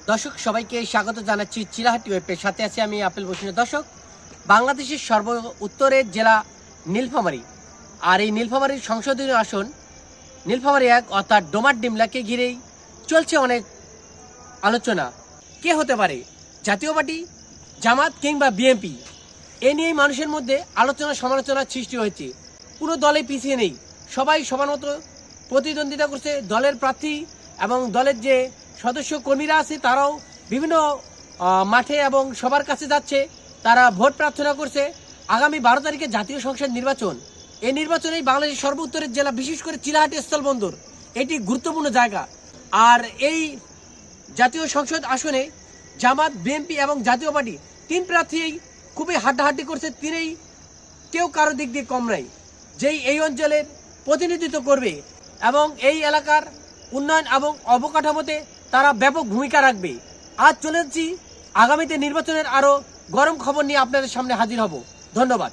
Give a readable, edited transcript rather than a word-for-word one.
দর্শক সবাইকে স্বাগত জানাচ্ছি চিলাহাটি ওয়েবের সাথে আছি আমি আপেল বসুন। দর্শক, বাংলাদেশের সর্ব উত্তরের জেলা নীলফামারী, আর এই নীলফামারীর সংসদীয় আসন নীলফামারী 1 অর্থাৎ ডোমার ডিমলাকে ঘিরেই চলছে অনেক আলোচনা। কে হতে পারে, জাতীয় পার্টি, জামাত কিংবা বিএনপি? এ নিয়েই মানুষের মধ্যে আলোচনা সমালোচনার সৃষ্টি হয়েছে। কোনো দলে পিছিয়ে নেই, সবাই সমান মতো প্রতিদ্বন্দ্বিতা করছে। দলের প্রার্থী এবং দলের যে সদস্য কর্মীরা আছে তারাও বিভিন্ন মাঠে এবং সবার কাছে যাচ্ছে, তারা ভোট প্রার্থনা করছে। আগামী 12 তারিখে জাতীয় সংসদ নির্বাচন। এই নির্বাচনেই বাংলাদেশের সর্ব উত্তরের জেলা, বিশেষ করে চিলাহাটি স্থলবন্দর, এটি গুরুত্বপূর্ণ জায়গা। আর এই জাতীয় সংসদ আসনে জামাত, বিএনপি এবং জাতীয় পার্টি 3 প্রার্থী খুবই হাড্ডাহাড্ডি করছে। তিনেই কেউ কারো দিক দিয়ে কম নাই, যেই এই অঞ্চলের প্রতিনিধিত্ব করবে এবং এই এলাকার উন্নয়ন এবং অবকাঠামোতে তারা ব্যাপক ভূমিকা রাখবে। আজ চলে যাচ্ছি আগামীতে নির্বাচনের আরো গরম খবর নিয়ে আপনাদের সামনে হাজির হব। ধন্যবাদ।